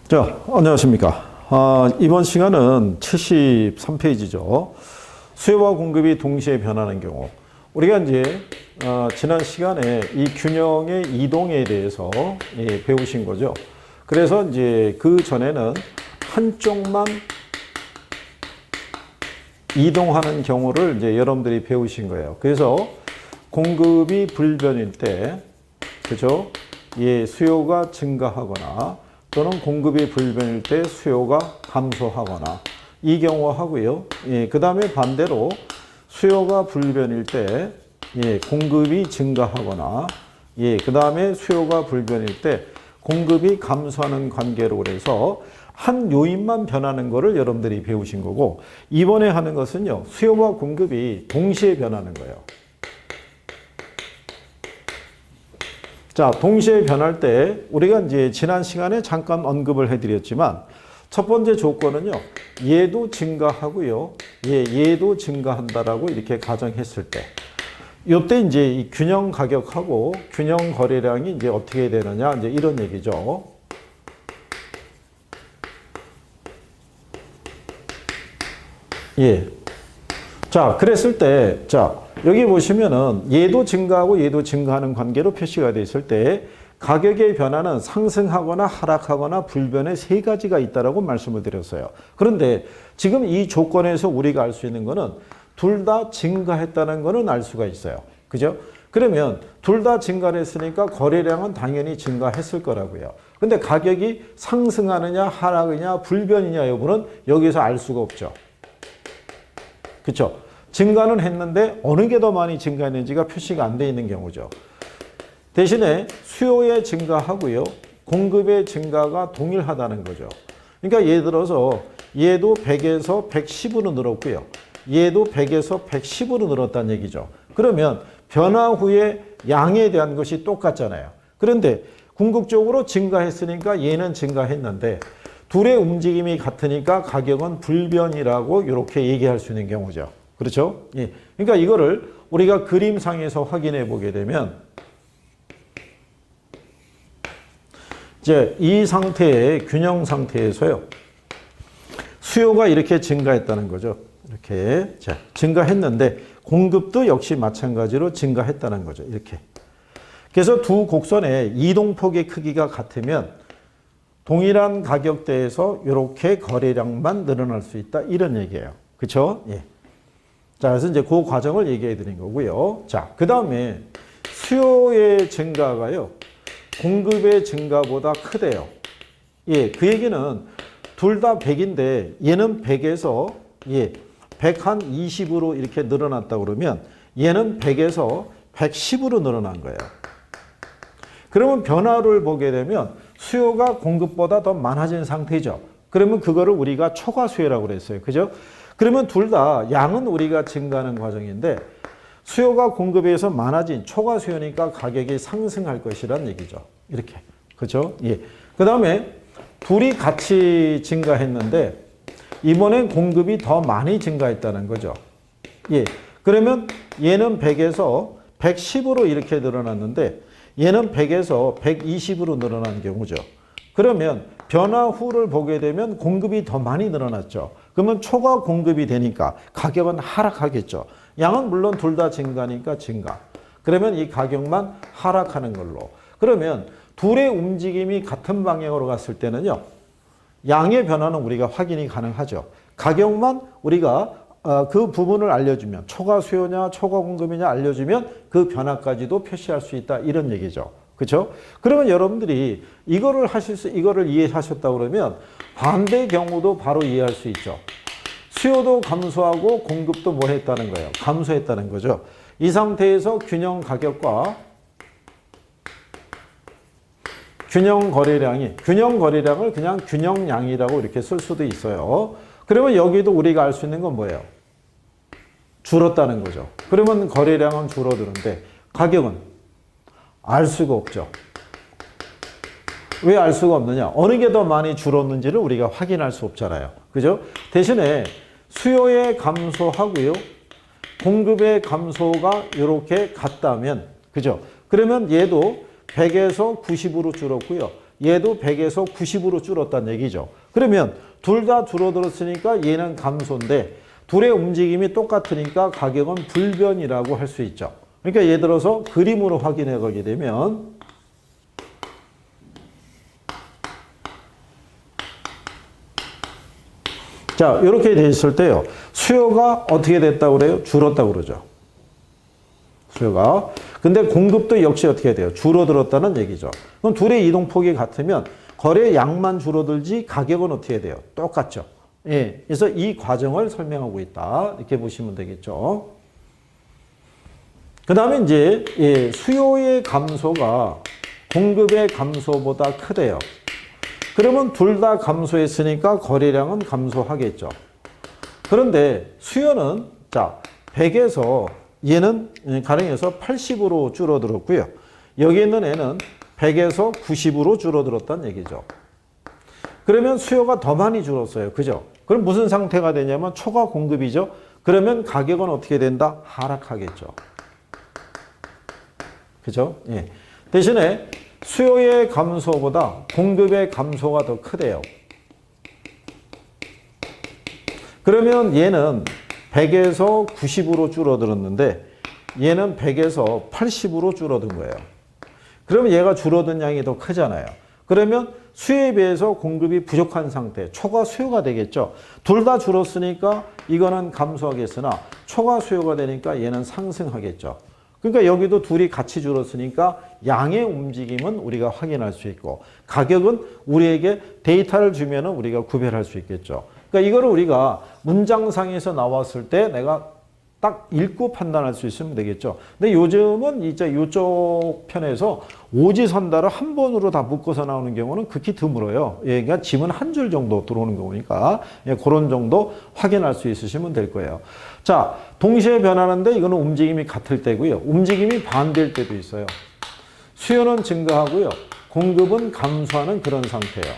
자, 안녕하십니까. 이번 시간은 73페이지죠. 수요와 공급이 동시에 변하는 경우. 우리가 이제, 지난 시간에 이 균형의 이동에 대해서 배우신 거죠. 그래서 이제 그 전에는 한쪽만 이동하는 경우를 이제 여러분들이 배우신 거예요. 그래서 공급이 불변일 때, 그죠? 수요가 증가하거나 또는 공급이 불변일 때 수요가 감소하거나 이 경우 하고요. 그 다음에 반대로 수요가 불변일 때 공급이 증가하거나 그 다음에 수요가 불변일 때 공급이 감소하는 관계로 그래서 한 요인만 변하는 거를 여러분들이 배우신 거고, 이번에 하는 것은요, 수요와 공급이 동시에 변하는 거예요. 자, 동시에 변할 때 우리가 이제 지난 시간에 잠깐 언급을 해드렸지만 첫 번째 조건은요, 얘도 증가하고요, 얘도 증가한다라고 이렇게 가정했을 때, 이때 이제 이 균형 가격하고 균형 거래량이 이제 어떻게 되느냐, 이제 이런 얘기죠. 자, 그랬을 때, 자, 여기 보시면은 얘도 증가하고 얘도 증가하는 관계로 표시가 되어 있을 때 가격의 변화는 상승하거나 하락하거나 불변의 세 가지가 있다라고 말씀을 드렸어요. 그런데 지금 이 조건에서 우리가 알 수 있는 거는 둘 다 증가했다는 거는 알 수가 있어요. 그죠? 그러면 둘 다 증가를 했으니까 거래량은 당연히 증가했을 거라고요. 근데 가격이 상승하느냐 하락이냐 불변이냐 여부는 여기서 알 수가 없죠. 그렇죠? 증가는 했는데 어느 게 더 많이 증가했는지가 표시가 안 돼 있는 경우죠. 대신에 수요의 증가하고요, 공급의 증가가 동일하다는 거죠. 그러니까 예를 들어서 얘도 100에서 110으로 늘었고요, 얘도 100에서 110으로 늘었다는 얘기죠. 그러면 변화 후에 양에 대한 것이 똑같잖아요. 그런데 궁극적으로 증가했으니까 얘는 증가했는데 둘의 움직임이 같으니까 가격은 불변이라고 이렇게 얘기할 수 있는 경우죠. 그렇죠? 그러니까 이거를 우리가 그림상에서 확인해 보게 되면 이제 이 상태의 균형 상태에서요, 수요가 이렇게 증가했다는 거죠. 이렇게 자, 증가했는데 공급도 역시 마찬가지로 증가했다는 거죠. 이렇게. 그래서 두 곡선의 이동폭의 크기가 같으면 동일한 가격대에서 이렇게 거래량만 늘어날 수 있다, 이런 얘기예요. 그렇죠? 자, 그래서 이제 그 과정을 얘기해 드린 거고요. 자, 그 다음에 수요의 증가가요, 공급의 증가보다 크대요. 그 얘기는 둘 다 100인데 얘는 100에서 120으로 이렇게 늘어났다 그러면 얘는 100에서 110으로 늘어난 거예요. 그러면 변화를 보게 되면 수요가 공급보다 더 많아진 상태죠. 그러면 그거를 우리가 초과 수요라고 그랬어요. 그죠? 그러면 둘 다 양은 우리가 증가하는 과정인데 수요가 공급에 의해서 많아진 초과 수요니까 가격이 상승할 것이란 얘기죠. 이렇게. 그죠? 그 다음에 둘이 같이 증가했는데 이번엔 공급이 더 많이 증가했다는 거죠. 그러면 얘는 100에서 110으로 이렇게 늘어났는데 얘는 100에서 120으로 늘어난 경우죠. 그러면 변화 후를 보게 되면 공급이 더 많이 늘어났죠. 그러면 초과 공급이 되니까 가격은 하락하겠죠. 양은 물론 둘 다 증가니까 증가. 그러면 이 가격만 하락하는 걸로. 그러면 둘의 움직임이 같은 방향으로 갔을 때는요, 양의 변화는 우리가 확인이 가능하죠. 가격만 우리가 그 부분을 알려주면, 초과 수요냐 초과 공급이냐 알려주면 그 변화까지도 표시할 수 있다, 이런 얘기죠. 그렇죠? 그러면 여러분들이 이거를 이해하셨다 그러면 반대 경우도 바로 이해할 수 있죠. 수요도 감소하고 공급도 뭐 했다는 거예요? 감소했다는 거죠. 이 상태에서 균형 가격과 균형 거래량을 그냥 균형량이라고 이렇게 쓸 수도 있어요. 그러면 여기도 우리가 알 수 있는 건 뭐예요? 줄었다는 거죠. 그러면 거래량은 줄어드는데 가격은 알 수가 없죠. 왜 알 수가 없느냐? 어느 게 더 많이 줄었는지를 우리가 확인할 수 없잖아요. 그죠? 대신에 수요의 감소하고요, 공급의 감소가 이렇게 같다면, 그죠? 그러면 얘도 100에서 90으로 줄었고요, 얘도 100에서 90으로 줄었다는 얘기죠. 그러면 둘 다 줄어들었으니까 얘는 감소인데 둘의 움직임이 똑같으니까 가격은 불변이라고 할 수 있죠. 그러니까 예를 들어서 그림으로 확인해 보게 되면 자, 이렇게 돼 있을 때요. 수요가 어떻게 됐다고 그래요? 줄었다고 그러죠. 수요가. 근데 공급도 역시 어떻게 돼요? 줄어들었다는 얘기죠. 그럼 둘의 이동폭이 같으면 거래 양만 줄어들지 가격은 어떻게 돼요? 똑같죠. 예. 그래서 이 과정을 설명하고 있다. 이렇게 보시면 되겠죠. 그 다음에 이제 예, 수요의 감소가 공급의 감소보다 크대요. 그러면 둘 다 감소했으니까 거래량은 감소하겠죠. 그런데 수요는 자 100에서 얘는 가령해서 80으로 줄어들었고요. 여기 있는 애는 100에서 90으로 줄어들었다는 얘기죠. 그러면 수요가 더 많이 줄었어요. 그죠? 그럼 무슨 상태가 되냐면 초과 공급이죠. 그러면 가격은 어떻게 된다? 하락하겠죠. 그죠? 예. 대신에 수요의 감소보다 공급의 감소가 더 크대요. 그러면 얘는 100에서 90으로 줄어들었는데 얘는 100에서 80으로 줄어든 거예요. 그러면 얘가 줄어든 양이 더 크잖아요. 그러면 수요에 비해서 공급이 부족한 상태, 초과 수요가 되겠죠. 둘 다 줄었으니까 이거는 감소하겠으나 초과 수요가 되니까 얘는 상승하겠죠. 그러니까 여기도 둘이 같이 줄었으니까 양의 움직임은 우리가 확인할 수 있고 가격은 우리에게 데이터를 주면은 우리가 구별할 수 있겠죠. 그러니까 이거를 우리가 문장상에서 나왔을 때 내가 딱 읽고 판단할 수 있으면 되겠죠. 근데 요즘은 이제 이쪽 편에서 오지선다를 한 번으로 다 묶어서 나오는 경우는 극히 드물어요. 예, 그러니까 지문 한 줄 정도 들어오는 거니까 예, 그런 정도 확인할 수 있으시면 될 거예요. 자, 동시에 변하는데 이거는 움직임이 같을 때고요. 움직임이 반대일 때도 있어요. 수요는 증가하고요. 공급은 감소하는 그런 상태예요.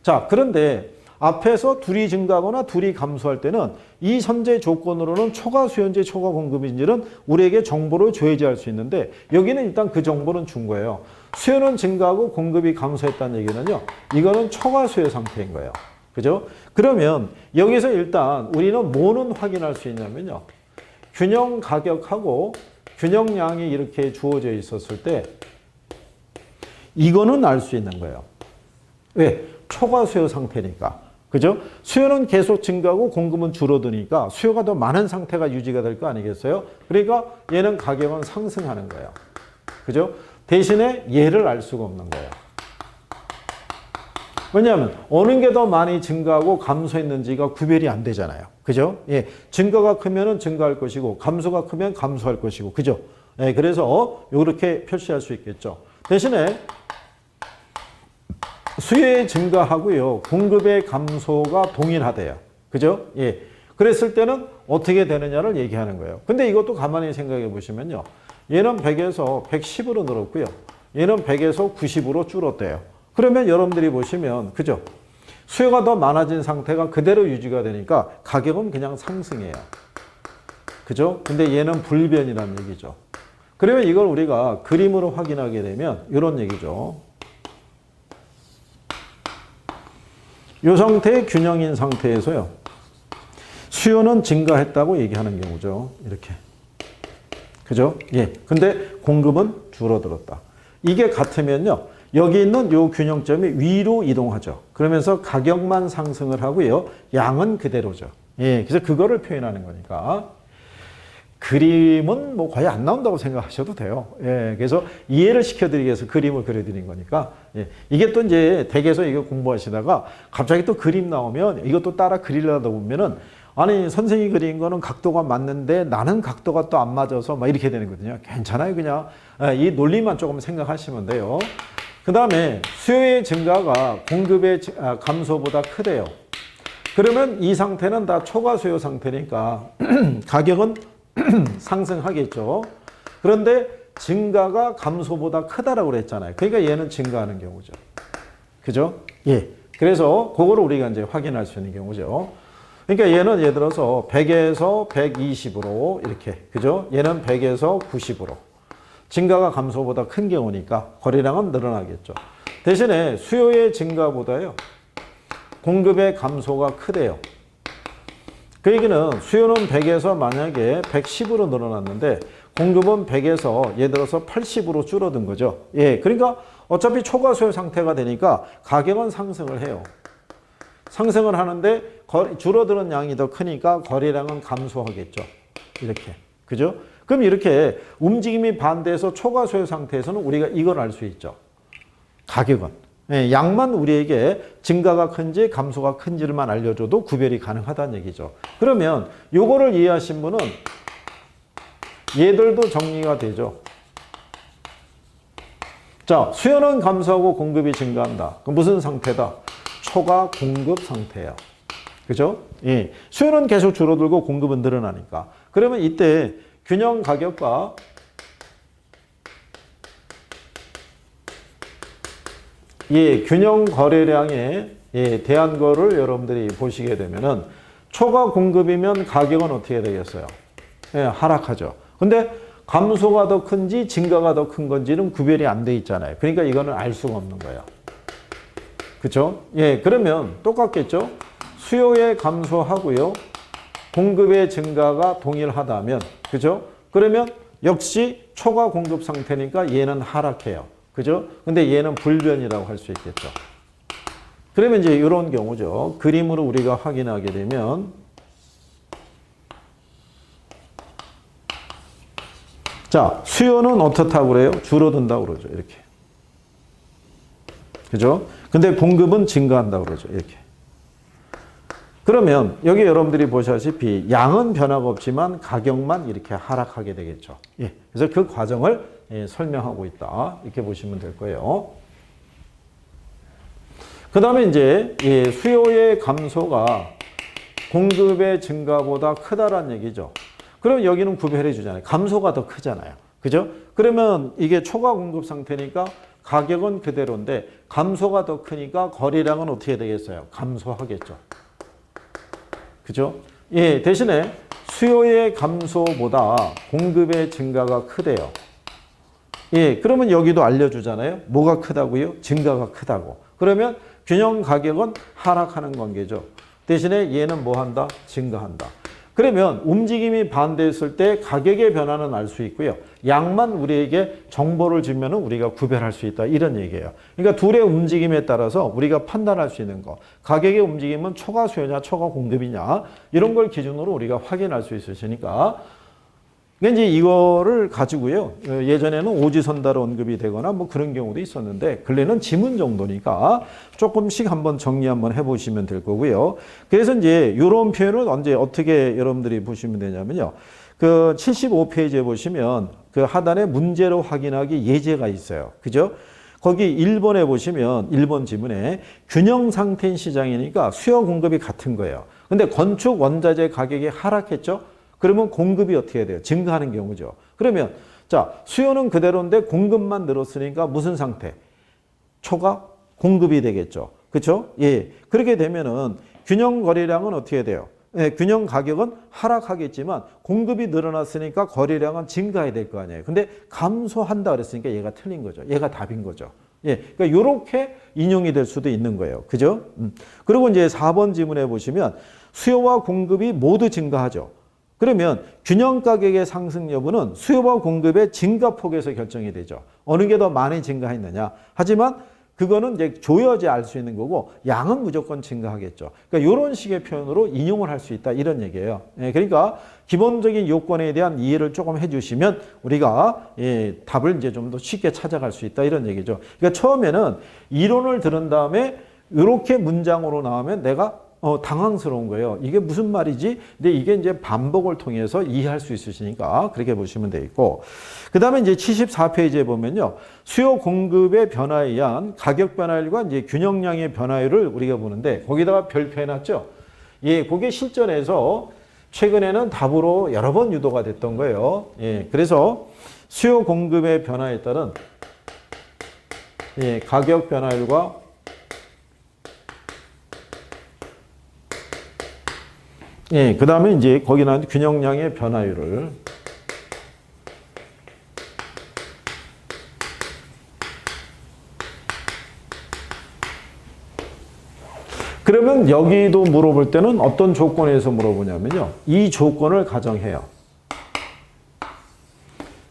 자, 그런데 앞에서 둘이 증가하거나 둘이 감소할 때는 이 선제 조건으로는 초과 수요인지 초과 공급인지는 우리에게 정보를 줘야지 할 수 있는데 여기는 일단 그 정보는 준 거예요. 수요는 증가하고 공급이 감소했다는 얘기는요. 이거는 초과 수요 상태인 거예요. 그죠? 그러면 여기서 일단 우리는 뭐는 확인할 수 있냐면요. 균형 가격하고 균형량이 이렇게 주어져 있었을 때 이거는 알 수 있는 거예요. 왜? 초과 수요 상태니까. 그죠? 수요는 계속 증가하고 공급은 줄어드니까 수요가 더 많은 상태가 유지가 될 거 아니겠어요? 그러니까 얘는 가격은 상승하는 거예요. 그죠? 대신에 얘를 알 수가 없는 거예요. 왜냐하면 어느 게 더 많이 증가하고 감소했는지가 구별이 안 되잖아요. 그죠? 예. 증가가 크면은 증가할 것이고 감소가 크면 감소할 것이고. 그죠? 예. 그래서 이렇게 표시할 수 있겠죠. 대신에 수요의 증가하고요. 공급의 감소가 동일하대요. 그죠? 예. 그랬을 때는 어떻게 되느냐를 얘기하는 거예요. 근데 이것도 가만히 생각해 보시면요. 얘는 100에서 110으로 늘었고요. 얘는 100에서 90으로 줄었대요. 그러면 여러분들이 보시면 그죠? 수요가 더 많아진 상태가 그대로 유지가 되니까 가격은 그냥 상승해요. 그죠? 근데 얘는 불변이라는 얘기죠. 그러면 이걸 우리가 그림으로 확인하게 되면 이런 얘기죠. 이 상태의 균형인 상태에서요. 수요는 증가했다고 얘기하는 경우죠. 이렇게. 그죠? 예. 근데 공급은 줄어들었다. 이게 같으면요. 여기 있는 이 균형점이 위로 이동하죠. 그러면서 가격만 상승을 하고요. 양은 그대로죠. 예. 그래서 그거를 표현하는 거니까. 그림은 뭐 거의 안 나온다고 생각하셔도 돼요. 예, 그래서 이해를 시켜드리기 위해서 그림을 그려드린 거니까. 예, 이게 또 이제 댁에서 이거 공부하시다가 갑자기 또 그림 나오면 이것도 따라 그리려다 보면은 아니 선생님이 그린 거는 각도가 맞는데 나는 각도가 또 안 맞아서 막 이렇게 되는 거거든요. 괜찮아요. 그냥 이 논리만 조금 생각하시면 돼요. 그 다음에 수요의 증가가 공급의 감소보다 크대요. 그러면 이 상태는 다 초과 수요 상태니까 가격은 상승하겠죠. 그런데 증가가 감소보다 크다라고 그랬잖아요. 그러니까 얘는 증가하는 경우죠. 그죠? 예. 그래서 그거를 우리가 이제 확인할 수 있는 경우죠. 그러니까 얘는 예를 들어서 100에서 120으로 이렇게. 그죠? 얘는 100에서 90으로. 증가가 감소보다 큰 경우니까 거래량은 늘어나겠죠. 대신에 수요의 증가보다요, 공급의 감소가 크대요. 그 얘기는 수요는 100에서 만약에 110으로 늘어났는데 공급은 100에서 예를 들어서 80으로 줄어든 거죠. 예, 그러니까 어차피 초과 수요 상태가 되니까 가격은 상승을 해요. 상승을 하는데 줄어드는 양이 더 크니까 거래량은 감소하겠죠. 이렇게. 그죠? 그럼 이렇게 움직임이 반대해서 초과 수요 상태에서는 우리가 이걸 알 수 있죠. 가격은. 예, 양만 우리에게 증가가 큰지 감소가 큰지를만 알려줘도 구별이 가능하다는 얘기죠. 그러면 요거를 이해하신 분은 얘들도 정리가 되죠. 자, 수요는 감소하고 공급이 증가한다. 그럼 무슨 상태다? 초과 공급 상태예요. 그죠? 예. 수요는 계속 줄어들고 공급은 늘어나니까. 그러면 이때 균형 가격과 균형 거래량에 대한 거를 여러분들이 보시게 되면은 초과 공급이면 가격은 어떻게 되겠어요? 예, 하락하죠. 근데 감소가 더 큰지 증가가 더 큰 건지는 구별이 안 돼 있잖아요. 그러니까 이거는 알 수가 없는 거예요. 그렇죠? 예, 그러면 똑같겠죠? 수요의 감소하고요. 공급의 증가가 동일하다면, 그죠? 그러면 역시 초과 공급 상태니까 얘는 하락해요. 그죠? 근데 얘는 불변이라고 할 수 있겠죠. 그러면 이제 이런 경우죠. 그림으로 우리가 확인하게 되면, 자, 수요는 어떻다고 그래요? 줄어든다고 그러죠. 이렇게. 그죠? 근데 공급은 증가한다고 그러죠. 이렇게. 그러면 여기 여러분들이 보시다시피 양은 변화가 없지만 가격만 이렇게 하락하게 되겠죠. 예. 그래서 그 과정을 설명하고 있다. 이렇게 보시면 될 거예요. 그 다음에 이제 수요의 감소가 공급의 증가보다 크다란 얘기죠. 그럼 여기는 구별해 주잖아요. 감소가 더 크잖아요. 그죠? 그러면 이게 초과 공급 상태니까 가격은 그대로인데 감소가 더 크니까 거래량은 어떻게 되겠어요? 감소하겠죠. 그죠? 예, 대신에 수요의 감소보다 공급의 증가가 크대요. 예, 그러면 여기도 알려주잖아요. 뭐가 크다고요? 증가가 크다고. 그러면 균형 가격은 하락하는 관계죠. 대신에 얘는 뭐 한다? 증가한다. 그러면 움직임이 반대했을 때 가격의 변화는 알 수 있고요. 양만 우리에게 정보를 주면 우리가 구별할 수 있다. 이런 얘기예요. 그러니까 둘의 움직임에 따라서 우리가 판단할 수 있는 거. 가격의 움직임은 초과 수요냐 초과 공급이냐 이런 걸 기준으로 우리가 확인할 수 있으시니까 그러니까 이제 이거를 가지고요. 예전에는 오지선다로 언급이 되거나 뭐 그런 경우도 있었는데 근래는 지문 정도니까 조금씩 한번 정리 한번 해보시면 될 거고요. 그래서 이제 이런 표현을 언제 어떻게 여러분들이 보시면 되냐면요. 그 75페이지에 보시면 그 하단에 문제로 확인하기 예제가 있어요. 그죠? 거기 1번에 보시면 1번 지문에 균형 상태인 시장이니까 수요 공급이 같은 거예요. 근데 건축 원자재 가격이 하락했죠? 그러면 공급이 어떻게 돼요? 증가하는 경우죠. 그러면 자 수요는 그대로인데 공급만 늘었으니까 무슨 상태? 초과 공급이 되겠죠. 그렇죠? 예. 그렇게 되면은 균형 거래량은 어떻게 돼요? 예, 균형 가격은 하락하겠지만 공급이 늘어났으니까 거래량은 증가해야 될 거 아니에요. 근데 감소한다 그랬으니까 얘가 틀린 거죠. 얘가 답인 거죠. 예. 그러니까 이렇게 인용이 될 수도 있는 거예요. 그죠? 그리고 이제 4번 지문에 보시면 수요와 공급이 모두 증가하죠. 그러면 균형 가격의 상승 여부는 수요와 공급의 증가폭에서 결정이 되죠. 어느 게 더 많이 증가했느냐. 하지만 그거는 이제 조여져 알 수 있는 거고 양은 무조건 증가하겠죠. 그러니까 이런 식의 표현으로 인용을 할 수 있다 이런 얘기예요. 그러니까 기본적인 요건에 대한 이해를 조금 해주시면 우리가 답을 이제 좀 더 쉽게 찾아갈 수 있다 이런 얘기죠. 그러니까 처음에는 이론을 들은 다음에 이렇게 문장으로 나오면 내가 당황스러운 거예요. 이게 무슨 말이지? 근데 이게 이제 반복을 통해서 이해할 수 있으시니까 그렇게 보시면 되겠고. 그 다음에 이제 74페이지에 보면요. 수요 공급의 변화에 의한 가격 변화율과 이제 균형량의 변화율을 우리가 보는데 거기다가 별표 해놨죠. 예, 그게 실전에서 최근에는 답으로 여러 번 유도가 됐던 거예요. 예, 그래서 수요 공급의 변화에 따른 가격 변화율과 그 다음에 이제 거기 나온 균형량의 변화율을 그러면 여기도 물어볼 때는 어떤 조건에서 물어보냐면요. 이 조건을 가정해요.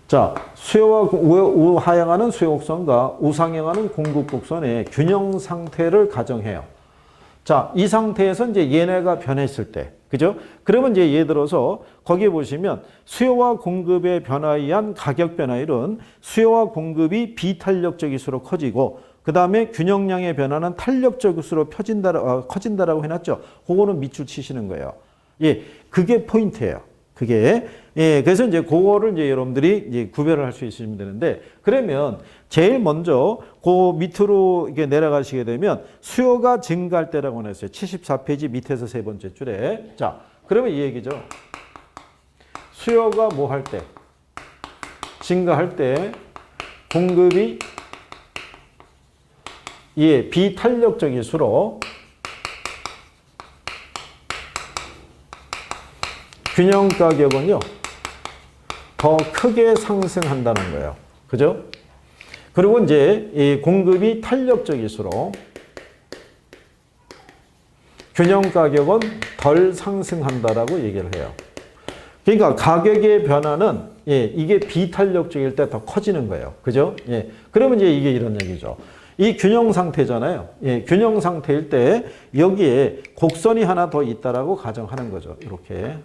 자, 수요와 우하향하는 수요 곡선과 우상향하는 공급 곡선의 균형 상태를 가정해요. 자, 이 상태에서 이제 얘네가 변했을 때, 그죠? 그러면 이제 예를 들어서 거기에 보시면 수요와 공급의 변화에 의한 가격 변화율은 수요와 공급이 비탄력적일수록 커지고 그 다음에 균형량의 변화는 탄력적일수록 커진다라고 해놨죠. 그거는 밑줄 치시는 거예요. 예, 그게 포인트예요. 그게. 예, 그래서 이제 그거를 이제 여러분들이 이제 구별을 할 수 있으시면 되는데, 그러면 제일 먼저 그 밑으로 이렇게 내려가시게 되면 수요가 증가할 때라고 했어요. 74페이지 밑에서 세 번째 줄에. 자, 그러면 이 얘기죠. 수요가 뭐 할 때? 증가할 때 공급이 예, 비탄력적일수록 균형 가격은요, 더 크게 상승한다는 거예요. 그죠? 그리고 이제 이 공급이 탄력적일수록 균형 가격은 덜 상승한다라고 얘기를 해요. 그러니까 가격의 변화는 예, 이게 비탄력적일 때 더 커지는 거예요. 그죠? 예. 그러면 이제 이게 이런 얘기죠. 이 균형 상태잖아요. 예, 균형 상태일 때 여기에 곡선이 하나 더 있다라고 가정하는 거죠. 이렇게.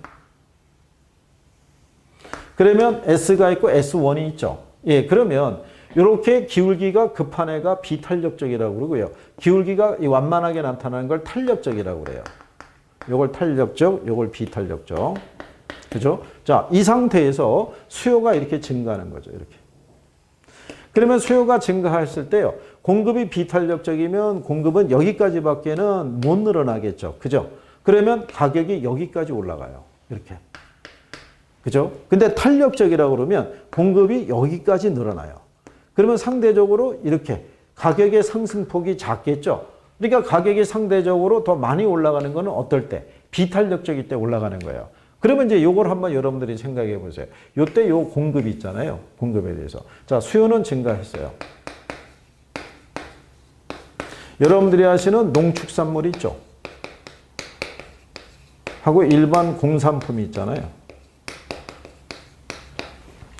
그러면 S가 있고 S1이 있죠. 예, 그러면 이렇게 기울기가 급한 애가 비탄력적이라고 그러고요. 기울기가 완만하게 나타나는 걸 탄력적이라고 그래요. 요걸 탄력적, 요걸 비탄력적. 그죠? 자, 이 상태에서 수요가 이렇게 증가하는 거죠. 이렇게. 그러면 수요가 증가했을 때요. 공급이 비탄력적이면 공급은 여기까지밖에는 못 늘어나겠죠. 그죠? 그러면 가격이 여기까지 올라가요. 이렇게. 그죠? 근데 탄력적이라고 그러면 공급이 여기까지 늘어나요. 그러면 상대적으로 이렇게 가격의 상승폭이 작겠죠? 그러니까 가격이 상대적으로 더 많이 올라가는 거는 어떨 때? 비탄력적일 때 올라가는 거예요. 그러면 이제 요걸 한번 여러분들이 생각해 보세요. 요때 요 공급이 있잖아요. 공급에 대해서. 자, 수요는 증가했어요. 여러분들이 아시는 농축산물 있죠? 하고 일반 공산품이 있잖아요.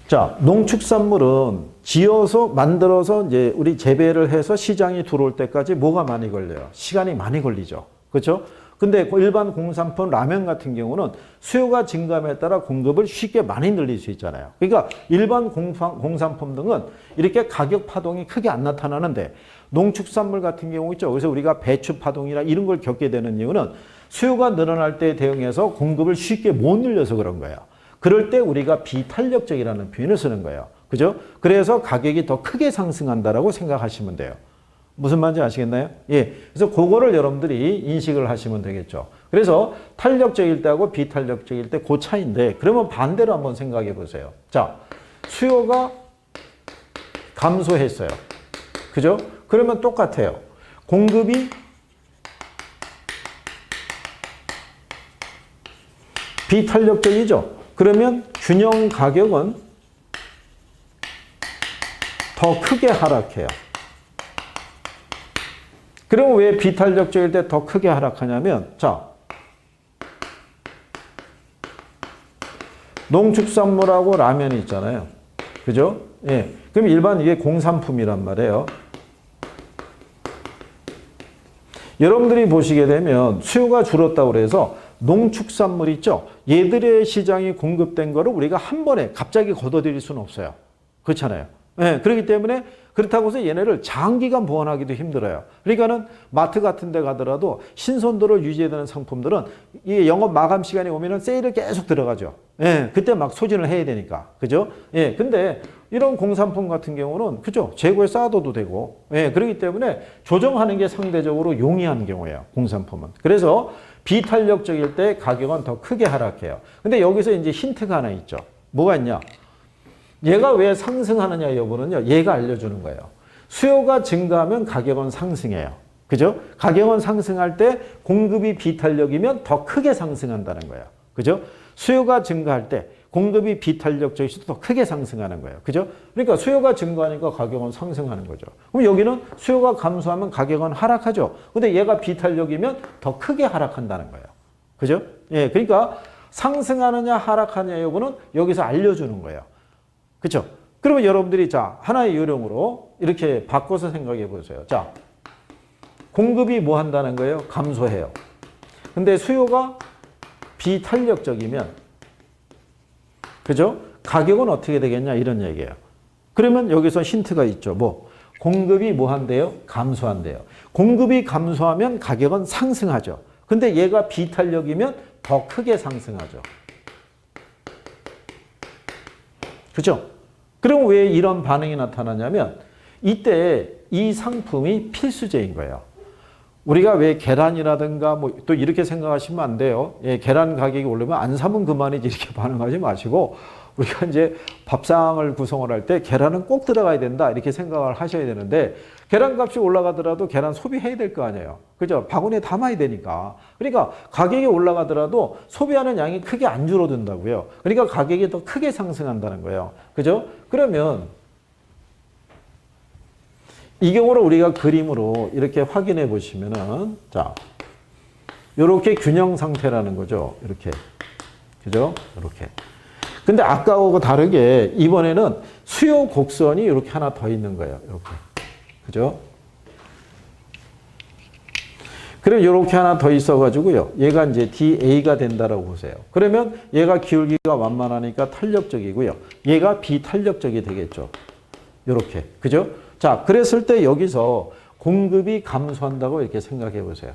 자, 농축산물은 지어서 만들어서 이제 우리 재배를 해서 시장에 들어올 때까지 뭐가 많이 걸려요? 시간이 많이 걸리죠. 그렇죠? 근데 일반 공산품 라면 같은 경우는 수요가 증감에 따라 공급을 쉽게 많이 늘릴 수 있잖아요. 그러니까 일반 공산품 등은 이렇게 가격 파동이 크게 안 나타나는데 농축산물 같은 경우 있죠. 그래서 우리가 배추 파동이나 이런 걸 겪게 되는 이유는 수요가 늘어날 때 대응해서 공급을 쉽게 못 늘려서 그런 거예요. 그럴 때 우리가 비탄력적이라는 표현을 쓰는 거예요. 그죠? 그래서 가격이 더 크게 상승한다라고 생각하시면 돼요. 무슨 말인지 아시겠나요? 예. 그래서 그거를 여러분들이 인식을 하시면 되겠죠. 그래서 탄력적일 때하고 비탄력적일 때 그 차이인데, 그러면 반대로 한번 생각해 보세요. 자, 수요가 감소했어요. 그죠? 그러면 똑같아요. 공급이 비탄력적이죠. 그러면 균형 가격은 더 크게 하락해요. 그럼 왜 비탄력적일 때 더 크게 하락하냐면, 자, 농축산물하고 라면이 있잖아요. 그죠? 예. 그럼 일반 이게 공산품이란 말이에요. 여러분들이 보시게 되면 수요가 줄었다고 그래서 농축산물 있죠? 얘들의 시장이 공급된 거를 우리가 한 번에 갑자기 걷어들일 수는 없어요. 그렇잖아요. 네, 그렇기 때문에 그렇다고 해서 얘네를 장기간 보관하기도 힘들어요. 그러니까는 마트 같은 데 가더라도 신선도를 유지해야 되는 상품들은 이 영업 마감 시간이 오면은 세일을 계속 들어가죠. 예, 그때 막 소진을 해야 되니까. 그죠? 예, 근데 이런 공산품 같은 경우는, 그죠? 재고에 쌓아둬도 되고, 예, 그렇기 때문에 조정하는 게 상대적으로 용이한 경우예요. 공산품은. 그래서 비탄력적일 때 가격은 더 크게 하락해요. 근데 여기서 이제 힌트가 하나 있죠. 뭐가 있냐? 얘가 왜 상승하느냐 여부는요, 얘가 알려주는 거예요. 수요가 증가하면 가격은 상승해요. 그죠? 가격은 상승할 때 공급이 비탄력이면 더 크게 상승한다는 거예요. 그죠? 수요가 증가할 때 공급이 비탄력적일 수도 더 크게 상승하는 거예요. 그죠? 그러니까 수요가 증가하니까 가격은 상승하는 거죠. 그럼 여기는 수요가 감소하면 가격은 하락하죠. 근데 얘가 비탄력이면 더 크게 하락한다는 거예요. 그죠? 예, 그러니까 상승하느냐 하락하느냐 여부는 여기서 알려주는 거예요. 그렇죠? 그러면 여러분들이 자 하나의 요령으로 이렇게 바꿔서 생각해 보세요. 자, 공급이 뭐 한다는 거예요? 감소해요. 근데 수요가 비탄력적이면 그죠? 가격은 어떻게 되겠냐 이런 얘기예요. 그러면 여기서 힌트가 있죠. 뭐 공급이 뭐 한대요? 감소한대요. 공급이 감소하면 가격은 상승하죠. 근데 얘가 비탄력이면 더 크게 상승하죠. 그죠? 그럼 왜 이런 반응이 나타나냐면 이때 이 상품이 필수제인 거예요. 우리가 왜 계란이라든가 뭐 또 이렇게 생각하시면 안 돼요. 예, 계란 가격이 오르면 안 사면 그만이지 이렇게 반응하지 마시고 우리가 이제 밥상을 구성을 할 때 계란은 꼭 들어가야 된다 이렇게 생각을 하셔야 되는데 계란 값이 올라가더라도 계란 소비해야 될 거 아니에요. 그죠? 바구니에 담아야 되니까. 그러니까 가격이 올라가더라도 소비하는 양이 크게 안 줄어든다고요. 그러니까 가격이 더 크게 상승한다는 거예요. 그죠? 그러면 이 경우를 우리가 그림으로 이렇게 확인해 보시면은 자, 요렇게 균형 상태라는 거죠. 이렇게. 그죠? 이렇게. 근데 아까하고 다르게 이번에는 수요 곡선이 이렇게 하나 더 있는 거예요. 이렇게. 그죠? 그럼 이렇게 하나 더 있어가지고요. 얘가 이제 DA가 된다라고 보세요. 그러면 얘가 기울기가 완만하니까 탄력적이고요. 얘가 비탄력적이 되겠죠. 이렇게. 그죠? 자, 그랬을 때 여기서 공급이 감소한다고 이렇게 생각해 보세요.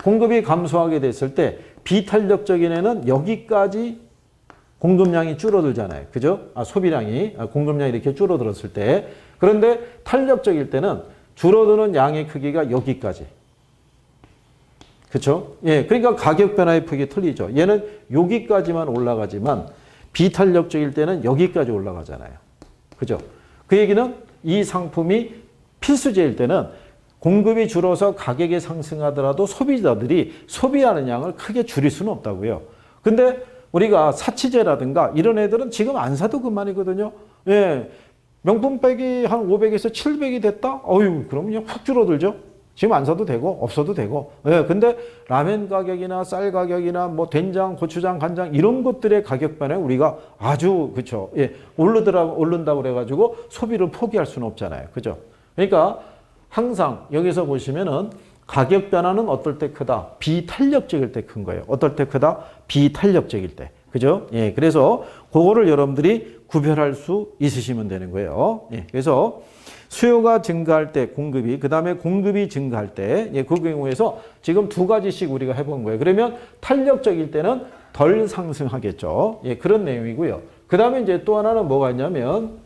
공급이 감소하게 됐을 때 비탄력적인 애는 여기까지 공급량이 줄어들잖아요. 그죠? 소비량이, 공급량이 이렇게 줄어들었을 때. 그런데 탄력적일 때는 줄어드는 양의 크기가 여기까지. 그렇죠? 예, 그러니까 가격 변화의 폭이 틀리죠. 얘는 여기까지만 올라가지만 비탄력적일 때는 여기까지 올라가잖아요. 그죠? 그 얘기는 이 상품이 필수제일 때는 공급이 줄어서 가격이 상승하더라도 소비자들이 소비하는 양을 크게 줄일 수는 없다고요. 근데 우리가 사치제라든가 이런 애들은 지금 안 사도 그만이거든요. 예. 명품백이 한 500에서 700이 됐다? 어휴, 그러면 그냥 확 줄어들죠? 지금 안 사도 되고, 없어도 되고. 예. 근데 라면 가격이나 쌀 가격이나 뭐 된장, 고추장, 간장 이런 것들의 가격 변화에 우리가 아주, 그쵸. 예. 오른다고 그래가지고 소비를 포기할 수는 없잖아요. 그죠? 그러니까 항상 여기서 보시면은 가격 변화는 어떨 때 크다? 비탄력적일 때 큰 거예요. 어떨 때 크다? 비탄력적일 때. 그죠? 예. 그래서 그거를 여러분들이 구별할 수 있으시면 되는 거예요. 예. 그래서 수요가 증가할 때 공급이, 그 다음에 공급이 증가할 때, 예. 그 경우에서 지금 두 가지씩 우리가 해본 거예요. 그러면 탄력적일 때는 덜 상승하겠죠. 예. 그런 내용이고요. 그 다음에 이제 또 하나는 뭐가 있냐면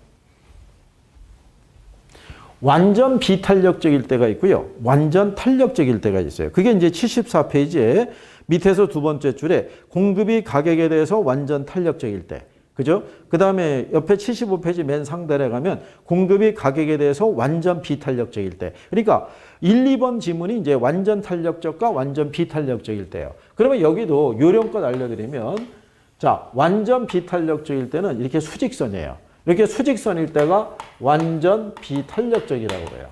완전 비탄력적일 때가 있고요. 완전 탄력적일 때가 있어요. 그게 이제 74페이지에 밑에서 두 번째 줄에 공급이 가격에 대해서 완전 탄력적일 때. 그죠? 그 다음에 옆에 75페이지 맨 상단에 가면 공급이 가격에 대해서 완전 비탄력적일 때. 그러니까 1, 2번 지문이 이제 완전 탄력적과 완전 비탄력적일 때예요. 그러면 여기도 요령껏 알려드리면 자, 완전 비탄력적일 때는 이렇게 수직선이에요. 이렇게 수직선일 때가 완전 비탄력적이라고 그래요.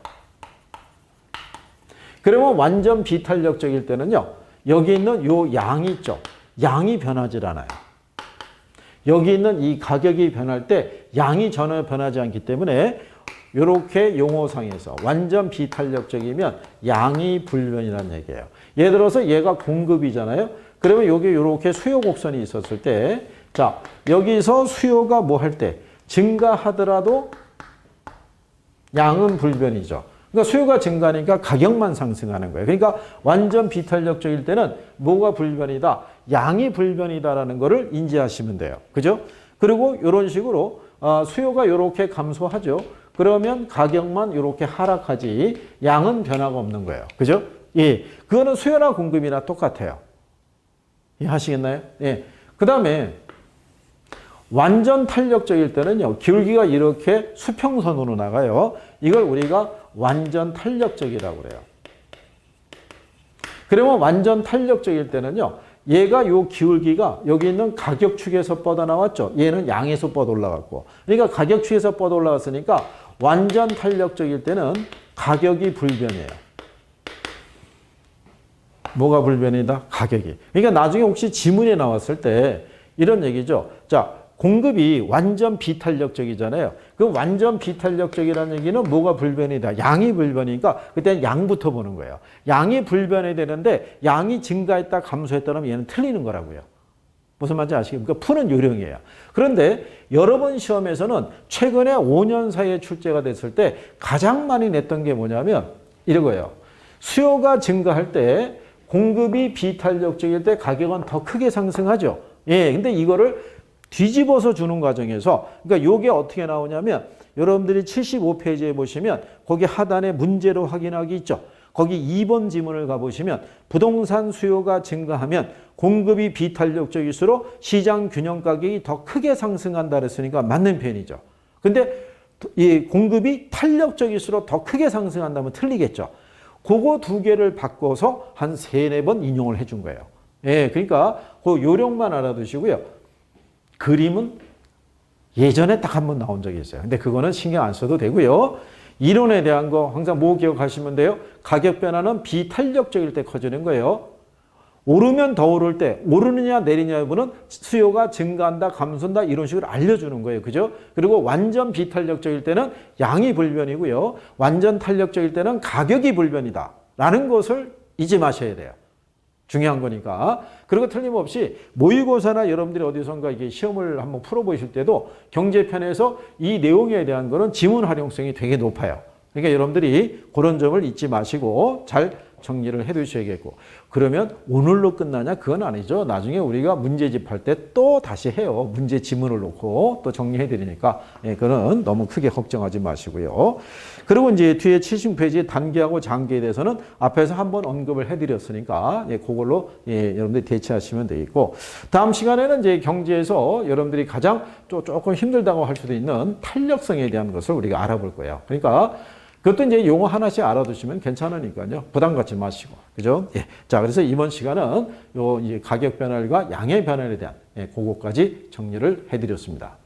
그러면 완전 비탄력적일 때는요. 여기 있는 요 양이 있죠. 양이 변하지 않아요. 여기 있는 이 가격이 변할 때 양이 전혀 변하지 않기 때문에 이렇게 용어상에서 완전 비탄력적이면 양이 불변이라는 얘기예요. 예를 들어서 얘가 공급이잖아요. 그러면 여기 이렇게 수요 곡선이 있었을 때 자, 여기서 수요가 뭐 할 때 증가하더라도 양은 불변이죠. 그러니까 수요가 증가하니까 가격만 상승하는 거예요. 그러니까 완전 비탄력적일 때는 뭐가 불변이다? 양이 불변이다라는 거를 인지하시면 돼요. 그죠? 그리고 이런 식으로 수요가 이렇게 감소하죠. 그러면 가격만 이렇게 하락하지 양은 변화가 없는 거예요. 그죠? 예. 그거는 수요나 공급이나 똑같아요. 이해하시겠나요? 예. 그 다음에 완전 탄력적일 때는요. 기울기가 이렇게 수평선으로 나가요. 이걸 우리가 완전 탄력적이라고 그래요. 그러면 완전 탄력적일 때는요. 얘가 요 기울기가 여기 있는 가격축에서 뻗어 나왔죠. 얘는 양에서 뻗어 올라갔고. 그러니까 가격축에서 뻗어 올라갔으니까 완전 탄력적일 때는 가격이 불변이에요. 뭐가 불변이다? 가격이. 그러니까 나중에 혹시 지문에 나왔을 때 이런 얘기죠. 자, 공급이 완전 비탄력적이잖아요. 그 완전 비탄력적이라는 얘기는 뭐가 불변이다? 양이 불변이니까 그때는 양부터 보는 거예요. 양이 불변이 되는데 양이 증가했다 감소했다면 얘는 틀리는 거라고요. 무슨 말인지 아시겠습니까? 푸는 요령이에요. 그런데 여러 번 시험에서는 최근에 5년 사이에 출제가 됐을 때 가장 많이 냈던 게 뭐냐면 이거예요. 수요가 증가할 때 공급이 비탄력적일 때 가격은 더 크게 상승하죠. 예, 근데 이거를 뒤집어서 주는 과정에서, 그러니까 요게 어떻게 나오냐면, 여러분들이 75페이지에 보시면, 거기 하단에 문제로 확인하기 있죠. 거기 2번 지문을 가보시면, 부동산 수요가 증가하면 공급이 비탄력적일수록 시장 균형 가격이 더 크게 상승한다 그랬으니까 맞는 표현이죠. 근데 이 공급이 탄력적일수록 더 크게 상승한다면 틀리겠죠. 그거 두 개를 바꿔서 한 3-4번 인용을 해준 거예요. 예, 그러니까 그 요령만 알아두시고요. 그림은 예전에 딱 한 번 나온 적이 있어요. 근데 그거는 신경 안 써도 되고요. 이론에 대한 거 항상 뭐 기억하시면 돼요? 가격 변화는 비탄력적일 때 커지는 거예요. 오르면 더 오를 때 오르느냐 내리냐 여부는 수요가 증가한다 감소한다 이런 식으로 알려주는 거예요. 그죠? 그리고 완전 비탄력적일 때는 양이 불변이고요. 완전 탄력적일 때는 가격이 불변이다 라는 것을 잊지 마셔야 돼요. 중요한 거니까. 그리고 틀림없이 모의고사나 여러분들이 어디선가 이게 시험을 한번 풀어보실 때도 경제편에서 이 내용에 대한 거는 지문 활용성이 되게 높아요. 그러니까 여러분들이 그런 점을 잊지 마시고 잘 정리를 해 두셔야겠고. 그러면 오늘로 끝나냐? 그건 아니죠. 나중에 우리가 문제집 할 때 또 다시 해요. 문제 지문을 놓고 또 정리해 드리니까. 예, 그거는 너무 크게 걱정하지 마시고요. 그리고 이제 뒤에 70페이지 단기하고 장기에 대해서는 앞에서 한번 언급을 해 드렸으니까 예, 그걸로 예, 여러분들이 대체하시면 되겠고. 다음 시간에는 이제 경제에서 여러분들이 가장 조금 힘들다고 할 수도 있는 탄력성에 대한 것을 우리가 알아볼 거예요. 그러니까 그것도 이제 용어 하나씩 알아두시면 괜찮으니까요. 부담 갖지 마시고. 그죠? 예. 자, 그래서 이번 시간은 요 이제 가격 변화과 양의 변화에 대한 예, 그거까지 정리를 해드렸습니다.